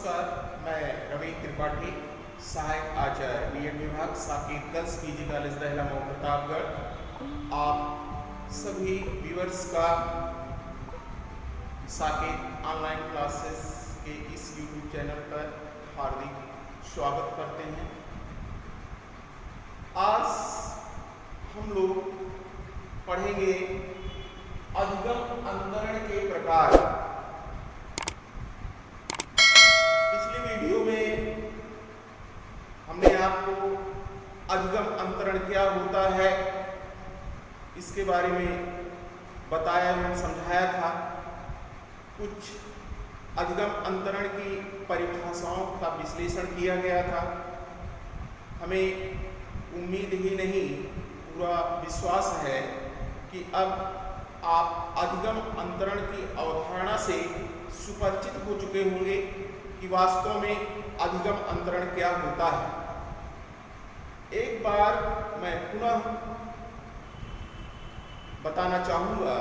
नमस्कार, मैं रवि त्रिपाठी, सहायक आचार्य बीएड विभाग साकेत गर्ल्स पीजी कॉलेज दहला मऊ प्रतापगढ़। आप सभी व्यूअर्स का साकेत ऑनलाइन क्लासेस के इस यूट्यूब चैनल पर हार्दिक स्वागत करते हैं। आज हम लोग पढ़ेंगे अधिगम अंतरण के प्रकार। पिछली वीडियो में हमने आपको अधिगम अंतरण क्या होता है इसके बारे में बताया एवं समझाया था। कुछ अधिगम अंतरण की परिभाषाओं का विश्लेषण किया गया था। हमें उम्मीद ही नहीं, पूरा विश्वास है कि अब आप अधिगम अंतरण की अवधारणा से सुपरिचित हो चुके होंगे कि वास्तव में अधिगम अंतरण क्या होता है। एक बार मैं पुनः बताना चाहूँगा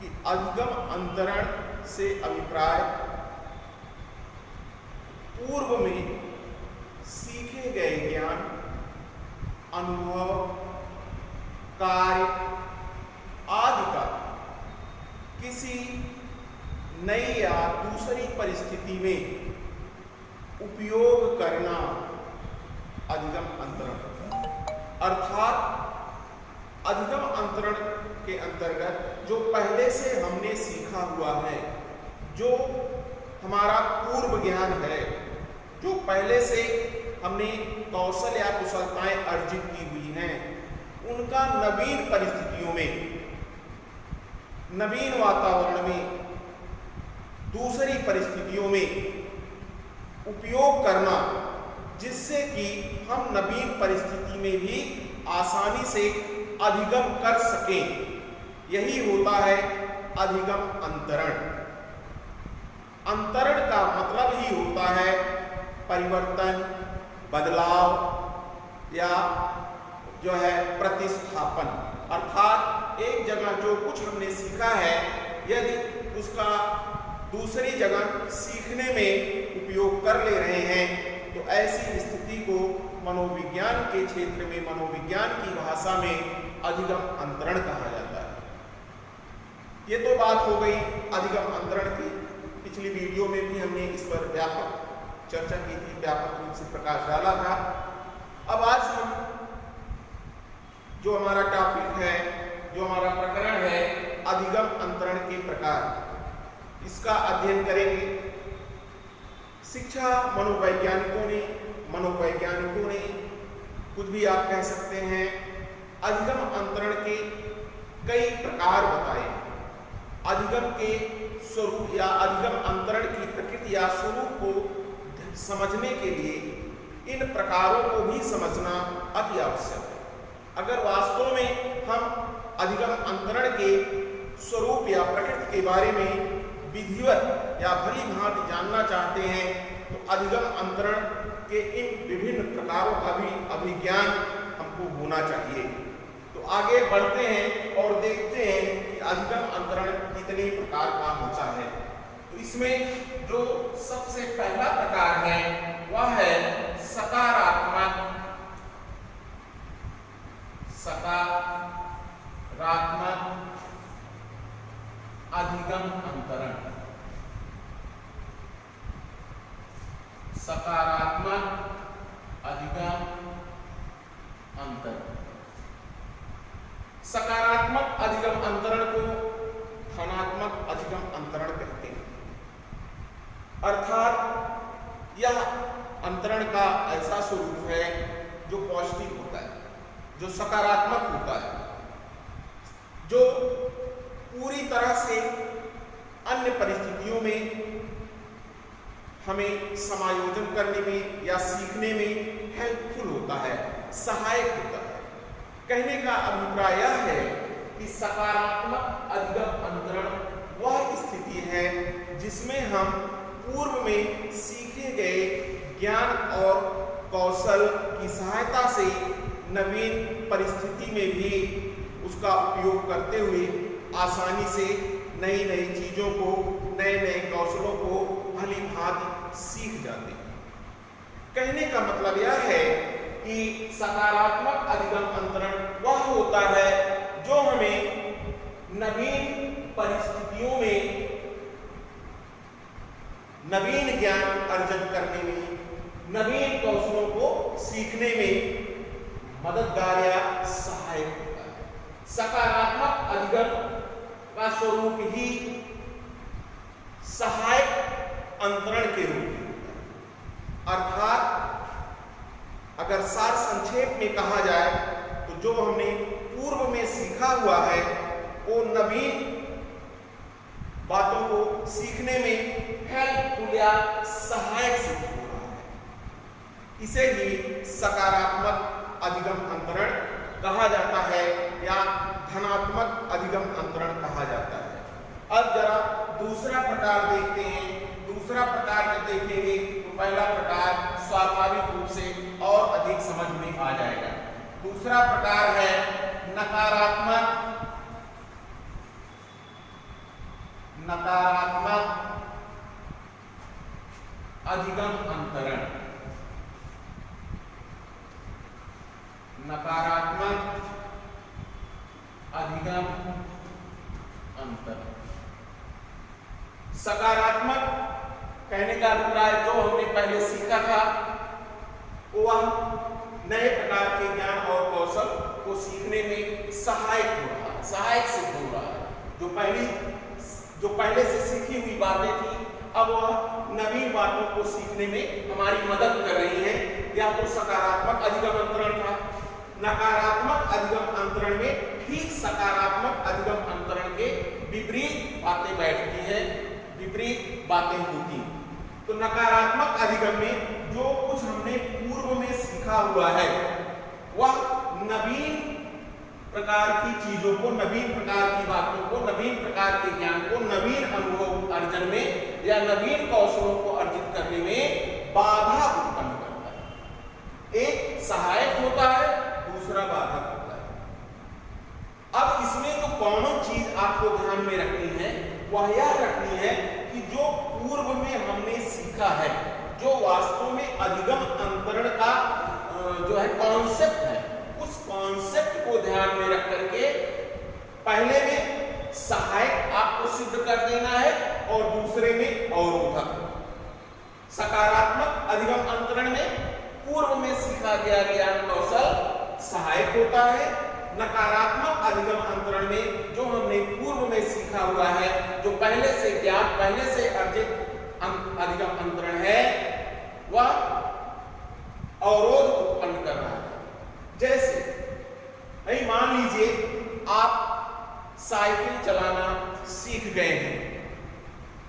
कि अधिगम अंतरण से अभिप्राय पूर्व में सीखे गए ज्ञान, अनुभव, कार्य आदि का किसी नई या दूसरी परिस्थिति में उपयोग करना अधिगम अंतरण। अर्थात अधिगम अंतरण के अंतर्गत जो पहले से हमने सीखा हुआ है, जो हमारा पूर्व ज्ञान है, जो पहले से हमने कौशल या कुशलताएं अर्जित की हुई हैं, उनका नवीन परिस्थितियों में, नवीन वातावरण में, दूसरी परिस्थितियों में उपयोग करना, जिससे कि हम नवीन परिस्थिति में भी आसानी से अधिगम कर सकें, यही होता है अधिगम अंतरण। अंतरण का मतलब ही होता है परिवर्तन, बदलाव या जो है प्रतिस्थापन। अर्थात एक जगह जो कुछ हमने सीखा है, यदि उसका दूसरी जगह सीखने में उपयोग कर ले रहे हैं, तो ऐसी स्थिति को मनोविज्ञान के क्षेत्र में, मनोविज्ञान की भाषा में अधिगम अंतरण कहा जाता है। ये तो बात हो गई अधिगम अंतरण की। पिछली वीडियो में भी हमने इस पर व्यापक चर्चा की थी, व्यापक रूप से प्रकाश डाला था। अब आज हम जो हमारा टॉपिक है, जो हमारा प्रकरण है, अधिगम अंतरण के प्रकार, इसका अध्ययन करेंगे। शिक्षा मनोवैज्ञानिकों ने कुछ भी आप कह सकते हैं, अधिगम अंतरण के कई प्रकार बताए। अधिगम के स्वरूप या अधिगम अंतरण की प्रकृति या स्वरूप को समझने के लिए इन प्रकारों को भी समझना अति आवश्यक है। अगर वास्तव में हम अधिगम अंतरण के स्वरूप या प्रकृति के बारे में विधिवत या भली भांति जानना चाहते हैं, तो अधिगम अंतरण के इन विभिन्न प्रकारों का भी अभिज्ञान हमको होना चाहिए। तो आगे बढ़ते हैं और देखते हैं कि अधिगम अंतरण कितने प्रकार का होता है। तो इसमें जो सबसे पहला प्रकार है वह है सकारात्मक अधिगम अंतरण। सकारात्मक अधिगम अंतरण। सकारात्मक अधिगम अंतरण को धनात्मक अधिगम अंतरण कहते हैं। अर्थात यह अंतरण का ऐसा स्वरूप है जो पॉजिटिव होता है, जो सकारात्मक होता है, जो पूरी तरह से अन्य परिस्थितियों में हमें समायोजन करने में या सीखने में हेल्पफुल होता है, सहायक होता है। कहने का अभिप्राय यह है कि सकारात्मक अधिगम अंतरण वह स्थिति है जिसमें हम पूर्व में सीखे गए ज्ञान और कौशल की सहायता से नवीन परिस्थिति में भी उसका उपयोग करते हुए आसानी से नई नई चीज़ों को, नए नए कौशलों को भली भांति सीख जाते हैं। कहने का मतलब यह है कि सकारात्मक अधिगम अंतरण वह होता है जो हमें नवीन परिस्थितियों में नवीन ज्ञान अर्जन करने में, नवीन कौशलों को सीखने में मददगार या सहायक होता है। सकारात्मक अधिगम का स्वरूप ही सहायक अंतरण के रूप में होता है। अर्थात अगर सार संक्षेप में कहा जाए तो जो हमने पूर्व में सीखा हुआ है वो नवीन बातों को सीखने में हेल्पफुल या सहायक सिद्ध हो रहा है। इसे ही सकारात्मक अधिगम अंतरण कहा जाता है या धनात्मक अधिगम अंतरण कहा जाता है। अब जरा दूसरा प्रकार देखते हैं। दूसरा प्रकार जब देखेंगे तो पहला प्रकार स्वाभाविक रूप से और अधिक समझ में आ जाएगा। दूसरा प्रकार है नकारात्मक अधिगम अंतरण। नकारात्मक अधिगम अंतरण। सकारात्मक कहने का अभिप्राय जो हमने पहले सीखा था वह नए प्रकार के ज्ञान और कौशल को सीखने में सहायक हो रहा है, सहायक सिद्ध हो रहा है। जो पहले से सीखी हुई बातें थी अब वह नवीन बातों को सीखने में हमारी मदद कर रही है। यह तो सकारात्मक अधिगम अंतरण था। नकारात्मक अधिगम अंतरण में ठीक सकारात्मक अधिगम अंतरण के विपरीत बातें बैठती हैं, विपरीत बातें होती हैं। तो नकारात्मक अधिगम में जो कुछ हमने पूर्व में सीखा हुआ है वह नवीन प्रकार की चीजों को, नवीन प्रकार की बातों को, नवीन प्रकार के ज्ञान को, नवीन अनुभव अर्जन में या नवीन कौशलों को अर्जित करने में बाधा उत्पन्न करता है। एक सहायक होता है, दूसरा बाधक होता है। अब इसमें जो कौन चीज आपको ध्यान में रखनी है वह यह रखनी है कि जो पूर्व में हमने सीखा है, जो वास्तव में अधिगम अंतरण का जो है कॉन्सेप्ट है, उस कॉन्सेप्ट को ध्यान में रख करके पहले में सहायक आपको सिद्ध कर देना है और दूसरे में अवरोधक। सकारात्मक अधिगम अंतरण में पूर्व में सीखा गया ज्ञान कौशल सहायक होता है। नकारात्मक अधिगम अंतरण में जो हमने पूर्व में सीखा हुआ है, जो पहले से ज्ञान, पहले से अर्जित अधिगम अंतरण है, वह अवरोध उत्पन्न कर रहा है। जैसे मान लीजिए आप साइकिल चलाना सीख गए हैं,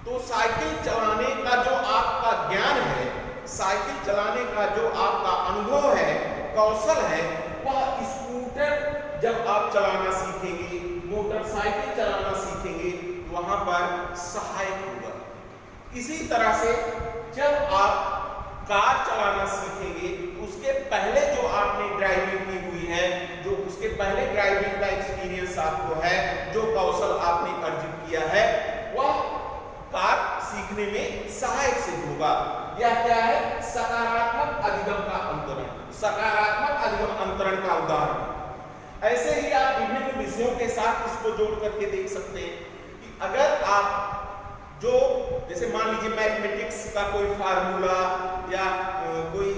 तो साइकिल चलाने का जो आपका ज्ञान है, साइकिल चलाने का जो आपका अनुभव है, कौशल है, वह स्कूटर जब आप चलाना सीखेंगे, मोटरसाइकिल चलाना सीखेंगे, वहां पर सहायक होगा। इसी तरह से जब आप कार चलाना सीखेंगे, उसके पहले जो आपने ड्राइविंग की हुई है, जो उसके पहले ड्राइविंग का एक्सपीरियंस आपको है, जो कौशल आपने अर्जित किया है, वह कार सीखने में सहायक सिद्ध होगा। यह क्या है? सकारात्मक अधिगम का अंतरण, सकारात्मक अधिगम अंतरण का उदाहरण। ऐसे ही आप विभिन्न विषयों के साथ इसको जोड़ करके देख सकते हैं कि अगर आप जो जैसे मान लीजिए मैथमेटिक्स का कोई फार्मूला या कोई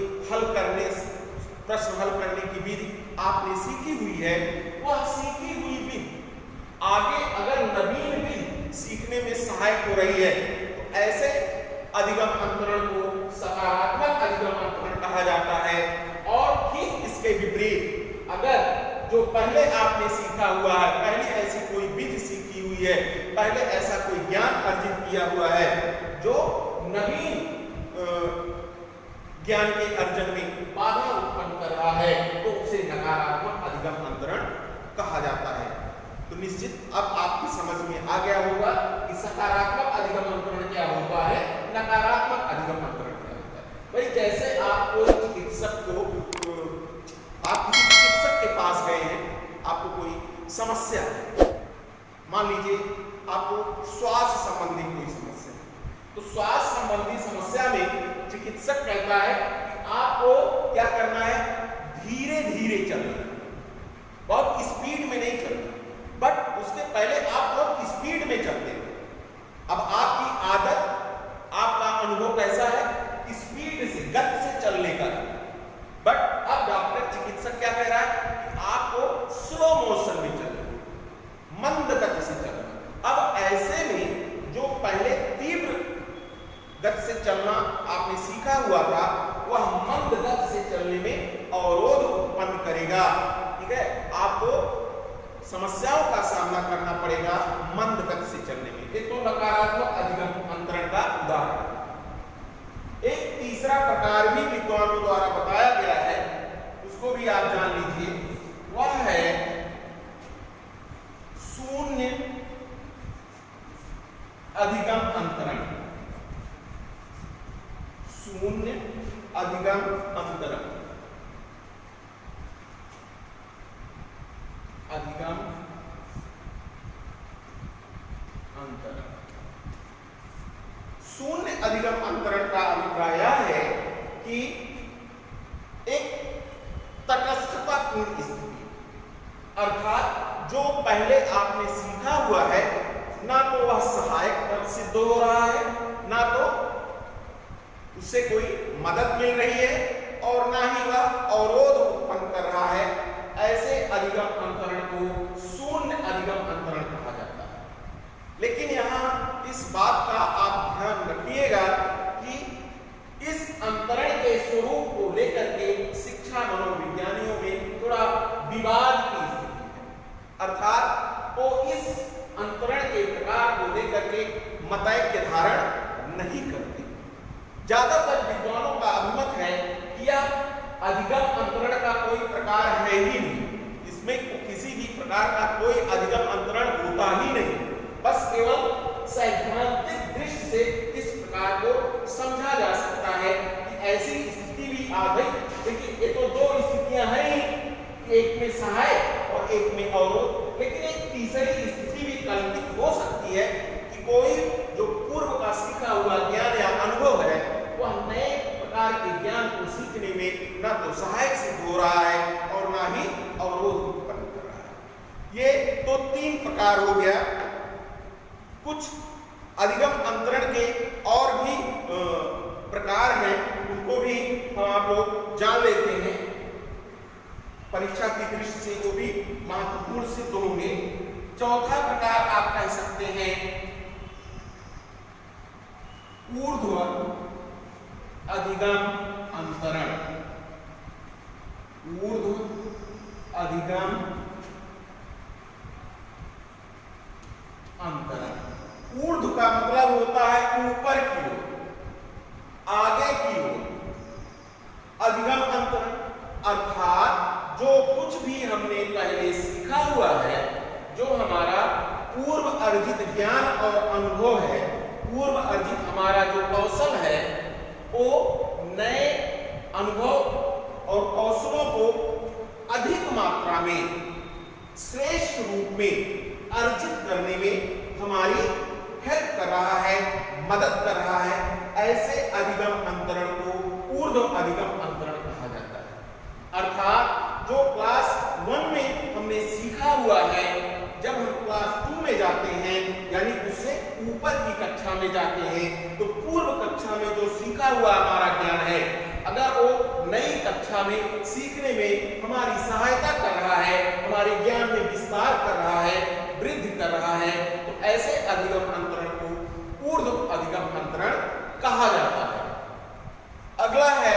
प्रश्न हल करने की विधि आपने सीखी हुई है, वह सीखी हुई विधि आगे अगर नवीन विधि सीखने में सहायक हो रही है तो ऐसे अधिगम अंतरण को सकारात्मक अधिगम अंतरण कहा जाता है। और ठीक इसके विपरीत अगर जो पहले आपने सीखा हुआ है, पहले ऐसी कोई विधि सीखी हुई है, पहले ऐसा कोई ज्ञान अर्जित किया हुआ है जो नवीन ज्ञान के अर्जन में बाधा उत्पन्न कर रहा है, तो उसे नकारात्मक अधिगम अंतरण कहा जाता है। तो निश्चित अब आपकी समझ में आ गया होगा कि सकारात्मक अधिगम अंतरण क्या होता है, नकारात्मक अधिगम अंतरण क्या होता है। भाई जैसे आप कोई चिकित्सक को, आप किसी चिकित्सक के पास गए हैं, आपको कोई समस्या है, मान लीजिए आपको श्वास संबंधी कोई समस्या है, तो श्वास संबंधी समस्या में चिकित्सक कहता है कि आपको क्या करना है, धीरे धीरे चलना, बहुत स्पीड में नहीं चलना, बट उसके पहले आप बहुत स्पीड में चलते थे। अब आपकी आदत, आपका अनुभव कैसा है, स्पीड से, गति से चलने का, बट अब डॉक्टर चिकित्सक क्या कह रहा है कि आपको स्लो मोशन में चलना, मंद गति से चलना। अब ऐसे में जो पहले तीव्र गति से चलना आपने सीखा हुआ था, वह मंद गति से चलने में अवरोध उत्पन्न करेगा। ठीक है, आपको समस्याओं का सामना करना पड़ेगा मंद गति से चलने में। ये तो नकारात्मक अधिगम अंतरण का उदाहरण। एक तीसरा प्रकार भी विद्वानों द्वारा बताया गया है, उसको भी आप जान लीजिए, वह है शून्य अधिगम अंतरण। शून्य अधिगम अंतरण, अधिगम अंतरण। शून्य अधिगम अंतरण का अभिप्राय है कि एक तटस्थतापूर्ण स्थिति, अर्थात जो पहले आपने सीखा हुआ है, ना तो वह सहायक सिद्ध हो रहा है, ना तो उससे कोई मदद मिल रही है, और ना ही वह अवरोध उत्पन्न कर रहा है, ऐसे अधिगम अंतरण को शून्य अधिगम अंतरण कहा जाता है। लेकिन यहाँ इस बात का आप ध्यान रखिएगा कि इस अंतरण के स्वरूप को लेकर के शिक्षा मनोविज्ञानियों में थोड़ा विवाद की स्थिति है, अर्थात वो इस अंतरण के प्रकार को लेकर के मतैक्य धारण नहीं करते। ज्यादातर विद्वानों का अभिमत है कि यह अधिगम अंतरण का कोई प्रकार है ही नहीं, इसमें किसी भी प्रकार का कोई अधिगम अंतरण होता ही नहीं, बस केवल सैद्धांतिक दृष्टि से इस प्रकार को समझा जा सकता है कि ऐसी स्थिति भी आ गई। लेकिन ये तो दो स्थितियां हैं, एक में सहायक और एक में अवरोध, लेकिन एक तीसरी स्थिति भी कल्पित हो सकती है कि कोई जो पूर्व का सीखा हुआ ज्ञान या अनुभव है, वह नए प्रकार के ज्ञान को सीखने में न तो सहायक सिद्ध हो रहा है और ना ही अवरोध उत्पन्न कर रहा है। ये तो तीन प्रकार हो गया। कुछ अधिगम अंतरण के और भी प्रकार हैं, उनको भी हम आप लोग जान लेते हैं, परीक्षा की दृष्टि से वो भी महत्वपूर्ण सिद्ध होंगे। चौथा प्रकार आप कह सकते हैं ऊर्ध्व अधिगम अंतरण। ऊर्ध्व अधिगम अंतरण। ऊर्ध्व का मतलब होता है ऊपर की ओर, आगे की ओर। अधिगम अंतरण अर्थात जो कुछ भी हमने पहले सीखा हुआ है, जो हमारा पूर्व अर्जित ज्ञान और अनुभव है, पूर्व अर्जित हमारा जो कौशल है, वो नए अनुभव और कौशलों को अधिक मात्रा में, श्रेष्ठ रूप में अर्जित करने में हमारी हेल्प कर रहा है, मदद कर रहा है। ऐसे अधिगम अंतरण को ऊर्ध्व अधिगम अंतरण कहा जाता है। अर्थात जो क्लास 1 में हमने सीखा हुआ है, जब हम क्लास 2 में जाते हैं, यानी उससे ऊपर की कक्षा में जाते हैं, तो पूर्व कक्षा में जो सीखा हुआ हमारा ज्ञान है, अगर वो नई कक्षा में सीखने में हमारी सहायता कर रहा है, हमारे ज्ञान में विस्तार कर रहा है, वृद्धि कर रहा है, तो ऐसे अधिगम अंतरण को ऊर्ध्व अधिगम अंतरण कहा जाता है। अगला है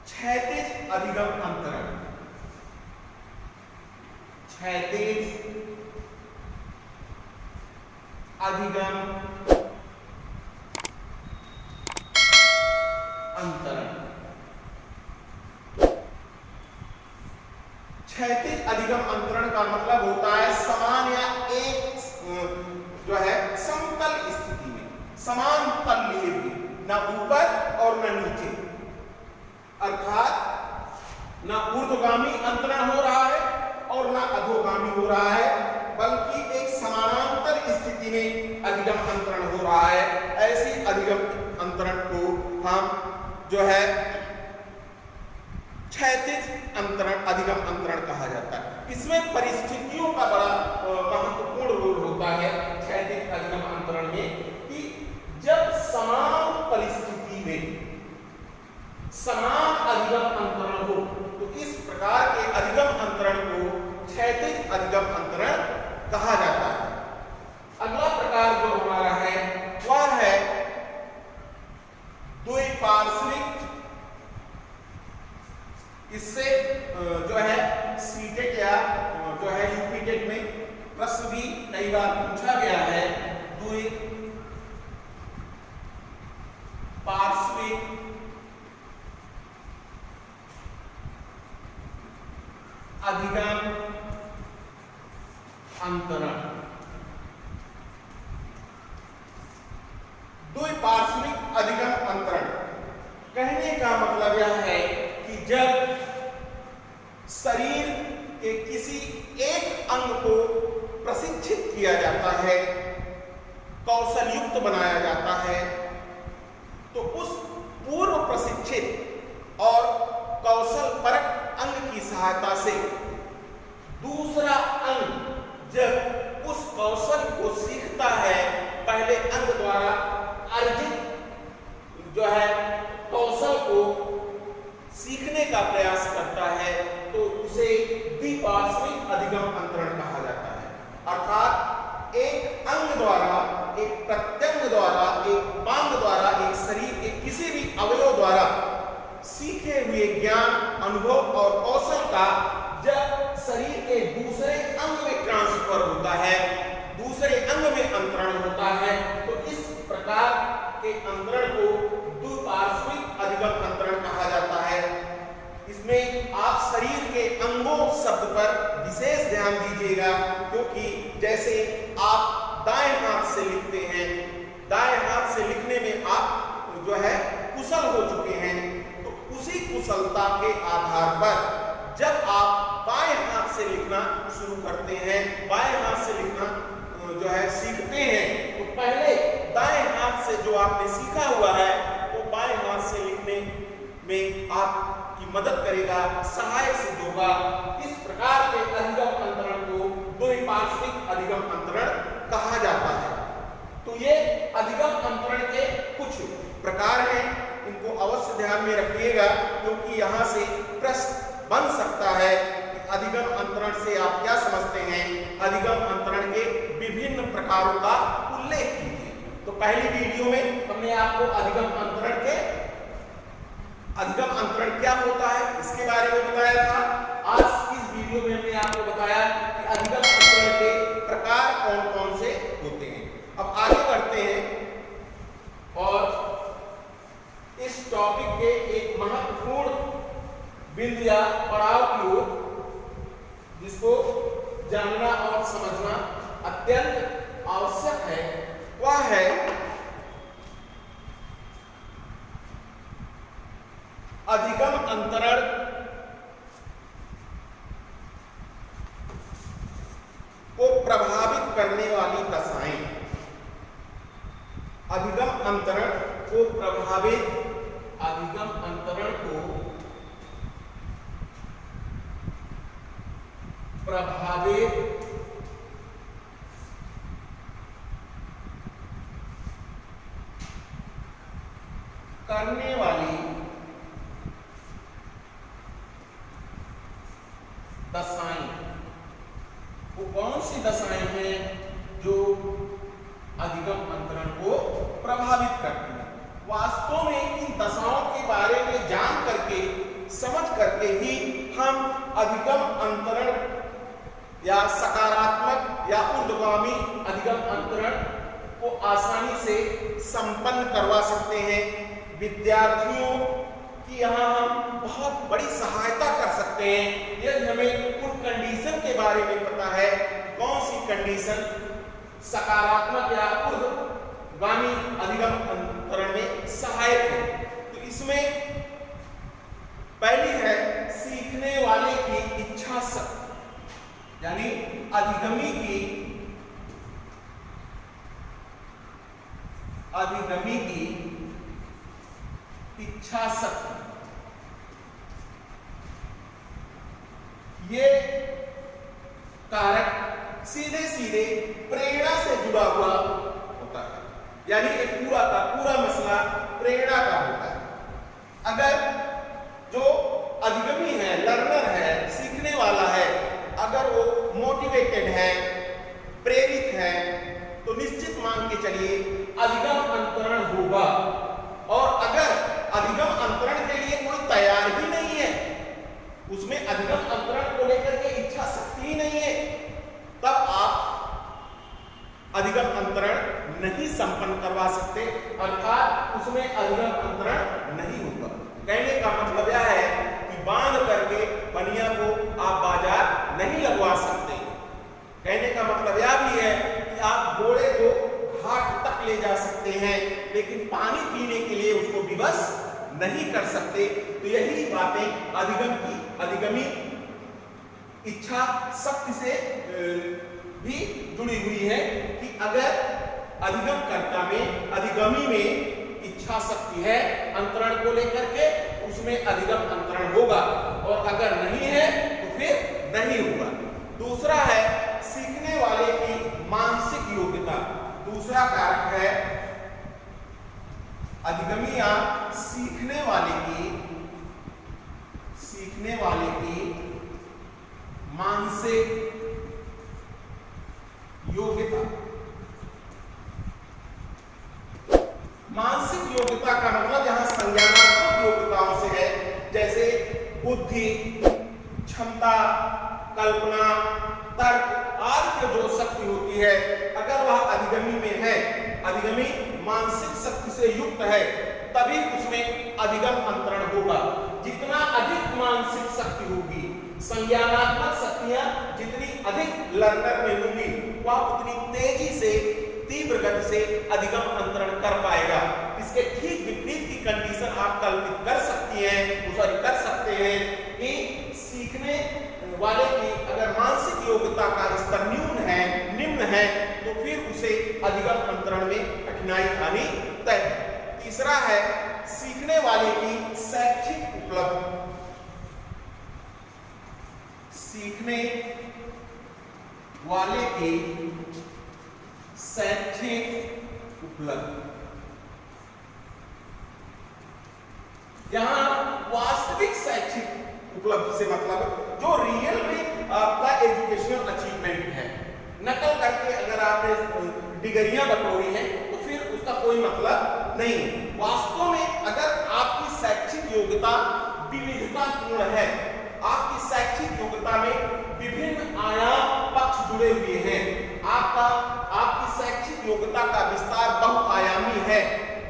क्षैतिज अधिगम अंतरण। क्षैतिज अधिगम अंतरण। क्षैतिज अधिगम अंतरण का मतलब होता है समान या एक जो है समतल स्थिति में, समान तल लिए हुए, ना ऊपर और ना नीचे, अर्थात ना ऊर्ध्वगामी अंतरण हो रहा है और ना अधोगामी हो रहा है, बल्कि एक समानांतर स्थिति में अधिगम अंतरण हो रहा है। ऐसी अधिगम अंतरण को हम जो है क्षैतिज अंतरण, अधिगम अंतरण कहा जाता है। इसमें परिस्थितियों का बड़ा महत्वपूर्ण रोल होता है क्षैतिज अधिगम अंतरण में, कि जब समान परिस्थिति में समान अधिगम अंतरण हो तो इस प्रकार के अधिगम अंतरण को क्षैतिज अधिगम अंतरण कहा जाता है। अगला प्रकार जो हमारा है वह है द्विपार्श्विक। इससे जो है सीटेट या जो है यूपीटेट में प्रश्न भी कई बार पूछा गया है। द्विपार्श्विक अधिगम अंतरण। द्विपार्श्विक अधिगम अंतरण कहने का मतलब यह है कि जब शरीर के किसी एक अंग को प्रशिक्षित किया जाता है, कौशल युक्त बनाया जाता है, तो उस पूर्व प्रशिक्षित और कौशल परक अंग की सहायता से दूसरा अंग जब उस कौशल को सीखता है, पहले अंग द्वारा अर्जित जो है कौशल को सीखने का प्रयास करता है, तो उसे द्विपार्श्विक अधिगम अंतरण कहा जाता है। अर्थात एक अंग द्वारा, एक प्रत्यंग द्वारा, एक पांग द्वारा, एक शरीर के किसी भी अवयव द्वारा सीखे हुए ज्ञान, अनुभव और कौशल का जब शरीर के दूसरे अंग में ट्रांसफर होता है, दूसरे अंग में अंतरण होता है, तो इस प्रकार के अंतरण को द्विपार्श्विक अधिगम अंतरण कहा जाता है। इसमें आप शरीर के अंगों शब्द पर विशेष ध्यान दीजिएगा, क्योंकि जैसे आप दाएं हाथ से लिखते हैं, दाएं हाथ से लिखने में आप जो है कुशल हो चुके हैं, तो उसी कुशलता के आधार पर जब आप बाएं हाथ से लिखना शुरू करते हैं, बाएं हाथ से लिखना जो है सीखते हैं, तो पहले दाएं हाथ से जो आपने सीखा हुआ है वो बाएं हाथ से लिखने में आपकी मदद करेगा, सहायक सिद्ध होगा। इस प्रकार के अधिगम अंतरण को द्विपार्श्विक अधिगम अंतरण कहा जाता है। तो ये अधिगम अंतरण के कुछ प्रकार हैं, इनको अवश्य ध्यान में रखिएगा, क्योंकि यहाँ से प्रश्न बन सकता है कि अधिगम अंतरण से आप क्या समझते हैं। अधिगम अंतरण के विभिन्न प्रकारों का उल्लेख कीजिए। तो पहली वीडियो में हमने आपको अधिगम अंतरण क्या होता है इसके बारे में बताया था। आज इस वीडियो में हमने आपको बताया कि अधिगम अंतरण के प्रकार कौन कौन से होते हैं। अब आगे बढ़ते हैं और इस टॉपिक के एक महत्वपूर्ण बिंदु या पड़ाव की ओर, जिसको जानना और समझना अत्यंत आवश्यक है, वह है अधिगम अंतरण को प्रभावित करने वाली दशाएं। अधिगम अंतरण को प्रभावित करने वाली दशाएं। वो कौन सी दशाएं हैं जो अधिगम अंतरण को प्रभावित करती हैं? वास्तव में इन दशाओं के बारे में जान करके, समझ करके ही हम अधिगम अंतरण या सकारात्मक या ऊर्ध्वगामी अधिगम अंतरण को आसानी से संपन्न करवा सकते हैं। विद्यार्थियों की यहाँ हम बहुत बड़ी सहायता कर सकते हैं यदि हमें उन कंडीशन के बारे में पता है, कौन सी कंडीशन सकारात्मक या ऊर्ध्वगामी अधिगम अंतरण में सहायक है। तो इसमें पहली है सीखने वाले की इच्छा शक्ति, यानी अधिगमी की इच्छा शक्ति, ये कारक सीधे सीधे प्रेरणा से जुड़ा हुआ होता है, यानी एक पूरा का पूरा मसला प्रेरणा का होता है। अगर जो अधिगमी है, लर्नर है, सीखने वाला है, अगर वो मोटिवेटेड है, प्रेरित है, तो निश्चित मान के चलिए अधिगम अंतरण होगा। और अगर अधिगम अंतरण के लिए कोई तैयार ही नहीं है, उसमें अधिगम अंतरण को लेकर के इच्छा शक्ति ही नहीं है, तब आप अधिगम अंतरण नहीं संपन्न करवा सकते, अर्थात उसमें अधिगम अंतरण नहीं होगा। कहने का मतलब यह है कि बांध करके बनिया को आप बाजार नहीं लगवा सकते। कहने का मतलब यह भी है कि आप घोड़े को घाट तक ले जा सकते हैं, लेकिन पानी पीने के लिए उसको विवश नहीं कर सकते। तो यही बातें अधिगमी इच्छा शक्ति से भी जुड़ी हुई है कि अगर अधिगमकर्ता में, अधिगमी में इच्छा शक्ति है अंतरण को लेकर के, उसमें अधिगम अंतरण होगा, और अगर नहीं है तो फिर नहीं होगा। दूसरा है सीखने वाले की मानसिक योग्यता। दूसरा कारक है अधिगमी या सीखने वाले की मानसिक योग्यता। मानसिक योग्यता का मतलब यहां संज्ञानात्मक योग्यताओं से है, जैसे बुद्धि, क्षमता, कल्पना, तर्क आदि की जो शक्ति होती है, अगर वह अधिगमी में है, अधिगमी मानसिक शक्ति से युक्त है, तभी उसमें अधिगम अंतरण होगा। जितना अधिक मानसिक शक्ति होगी, संज्ञानात्मक शक्तियां जितनी अधिक लर्नर में होंगी, वह उतनी तेजी से, तीव्र गति से अधिगम अंतरण कर पाएगा। इसके ठीक विपरीत की कंडीशन आप कल्पित कर सकते हैं कि सीखने वाले की अगर मानसिक योग्यता का स्तर निम्न है, तो फिर उसे अधिगम अंतरण में कठिनाई आनी तय है। तीसरा है सीखने वाले की शैक्षिक उपलब्धि। सीखने वाले की शैक्षिक उपलब्धि, यहां वास्तविक शैक्षिक उपलब्धि से मतलब जो रियल में आपका एजुकेशनल अचीवमेंट है। नकल करके अगर आपने डिग्रियां बटोरी हैं तो फिर उसका कोई मतलब नहीं। वास्तव में अगर आपकी शैक्षिक योग्यता विविधतापूर्ण है, आपकी शैक्षिक योग्यता में विभिन्न आयाम पक्ष जुड़े हुए हैं, आपकी शैक्षिक योग्यता का विस्तार बहुआयामी है,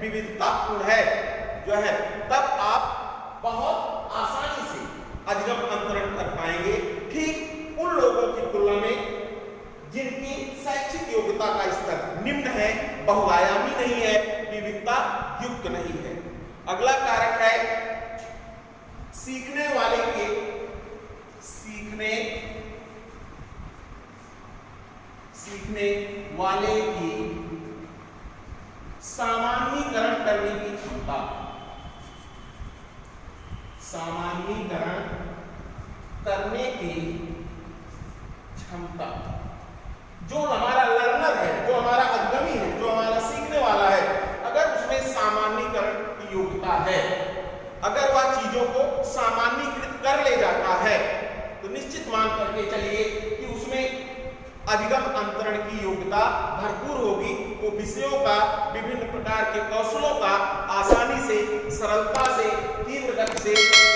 विविधतापूर्ण है जो है, तब आप बहुत आसानी से अधिगम अंतरण कर पाएंगे, ठीक उन लोगों की तुलना में जिनकी शैक्षिक योग्यता का स्तर निम्न है, बहुआयामी नहीं है, विविधता युक्त नहीं है। अगला कारक है सीखने वाले की सामान्यीकरण करने की क्षमता। सामान्यीकरण करने की क्षमता। जो हमारा लर्नर है, जो हमारा अधिगमी है, जो हमारा सीखने वाला है, अगर उसमें सामान्यीकरण की योग्यता है, अगर वह चीजों को सामान्यीकृत कर ले जाता है, तो निश्चित मान करके चलिए कि उसमें अधिगम अंतरण की योग्यता भरपूर होगी। वो विषयों का, विभिन्न प्रकार के कौशलों का आसानी से, सरलता से, तीव्र गति से,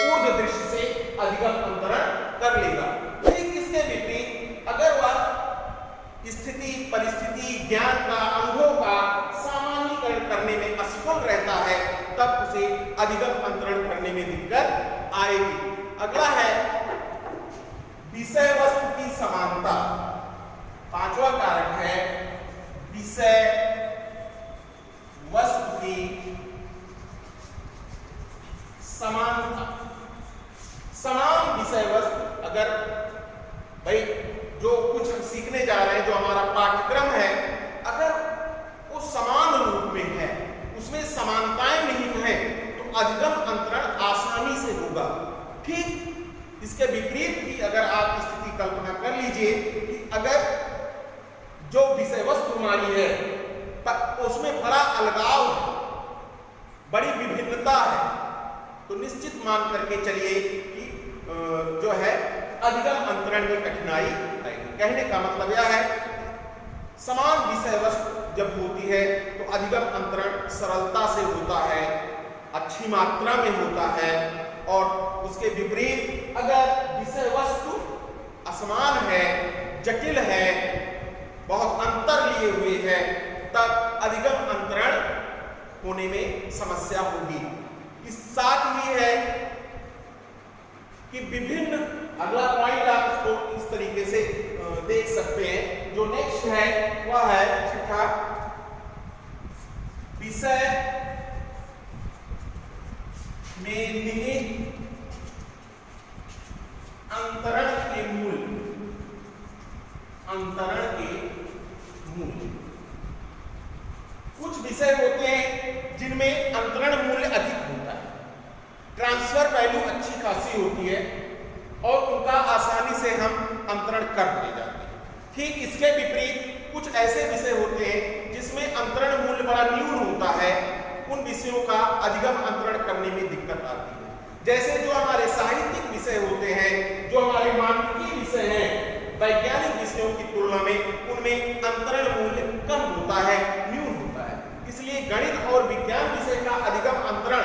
ऊर्ध्व दृष्टि से अधिगम अंतरण कर लेगा। ठीक इसके विपरीत अगर वह स्थिति, परिस्थिति, ज्ञान का, अनुभव का सामान्यीकरण करने में असफल रहता है, तब उसे अधिगम अंतरण करने में दिक्कत आएगी। अगला है विषय वस्तु की समानता। पांचवा कारक है विषय वस्तु की समानता। समान विषय वस्तु, अगर भाई जो कुछ हम सीखने जा रहे हैं, जो हमारा पाठ्यक्रम है, अगर वो समान रूप में है, उसमें समानताएं नहीं है, तो अधिगम अंतरण आसानी से होगा। ठीक इसके विपरीत की अगर आप स्थिति कल्पना कर लीजिए कि अगर जो विषय वस्तु हमारी है उसमें बड़ा अलगाव है, बड़ी विभिन्नता है, तो निश्चित मान करके चलिए कि जो है अधिगम अंतरण में कठिनाई आएगी। कहने का मतलब यह है समान विषय वस्तु जब होती है तो अधिगम अंतरण सरलता से होता है, अच्छी मात्रा में होता है, और उसके विपरीत अगर विषय वस्तु असमान है, जटिल है, बहुत अंतर लिए हुए है, तब अधिगम अंतरण होने में समस्या होगी। इस साथ ही है कि विभिन्न, अगला पॉइंट आप इसको इस तरीके से देख सकते हैं। जो नेक्स्ट है वह है छठा, विषय में निहित अंतरण के मूल। अंतरण के मूल, कुछ विषय होते हैं जिनमें अंतरण मूल्य अधिक होता है, ट्रांसफर वैल्यू अच्छी खासी होती है और उनका आसानी से हम अंतरण कर ले जाते हैं। ठीक इसके विपरीत कुछ ऐसे विषय होते हैं जिसमें अंतरण मूल्य बड़ा न्यून होता है, उन विषयों का अधिगम अंतरण करने में दिक्कत आती है। जैसे जो हमारे साहित्यिक विषय होते हैं, जो हमारे मानवीय विषय हैं, वैज्ञानिक विषयों की तुलना में उनमें अंतरण मूल्य कम होता है, न्यून होता है। इसलिए गणित और विज्ञान विषय का अधिगम अंतरण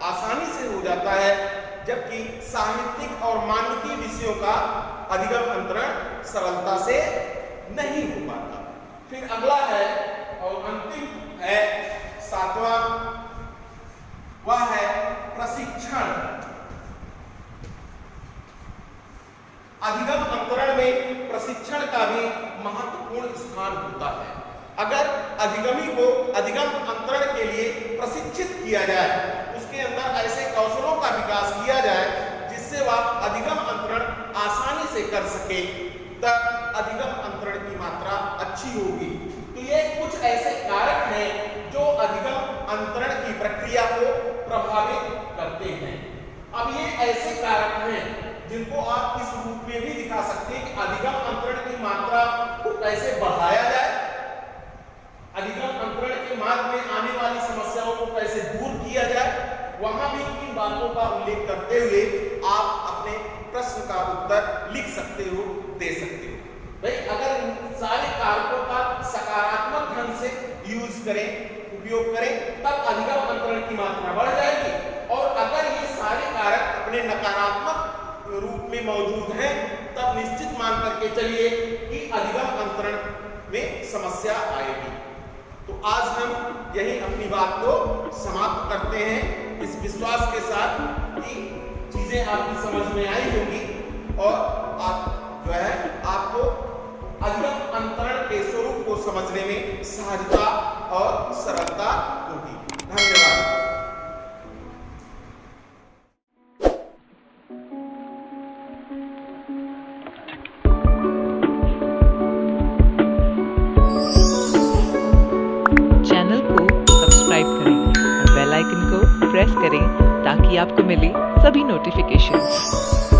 आसानी से हो जाता है, जबकि साहित्यिक और मानवीय विषयों का अधिगम अंतरण सरलता से नहीं हो पाता। फिर अगला है और अंतिम है सातवां, वह है प्रशिक्षण। अधिगम अंतरण में प्रशिक्षण का भी महत्वपूर्ण स्थान होता है। अगर अधिगमी को अधिगम अंतरण के लिए प्रशिक्षित किया जाए, उसके अंदर ऐसे कौशलों का विकास किया जाए जिससे वह अधिगम अंतरण आसानी से कर सके, तब अधिगम अंतरण की मात्रा अच्छी होगी। तो ये कुछ ऐसे कारक हैं जो अधिगम अंतरण की प्रक्रिया को प्रभावित करते हैं। अब ये ऐसे कारक हैं जिनको आप इस रूप में भी दिखा सकते हैं कि अधिगम अंतरण की मात्रा को कैसे बढ़ाया जाए, अधिगम अंतरण के मार्ग में आने वाली समस्याओं को कैसे दूर किया जाए। वहां भी इन बातों का उल्लेख करते हुए आप अपने प्रश्न का उत्तर लिख सकते हो, दे सकते हो। भाई अगर इन सारे कारकों का सकारात्मक ढंग से यूज करें, उपयोग करें, तब अधिगम अंतरण की मात्रा बढ़ जाएगी। और अगर ये सारे कारक अपने नकारात्मक रूप में मौजूद हैं, तब निश्चित मान करके चलिए कि अधिगम अंतरण में समस्या आएगी। तो आज हम यही अपनी बात को समाप्त करते हैं, इस विश्वास के साथ कि चीजें आपकी समझ में आई होंगी और आप जो है आपको अधिगम अंतरण के स्वरूप को समझने में सहजता और सरलता होगी। धन्यवाद। चैनल को सब्सक्राइब करें और बेल आइकन को प्रेस करें ताकि आपको मिले सभी नोटिफिकेशंस।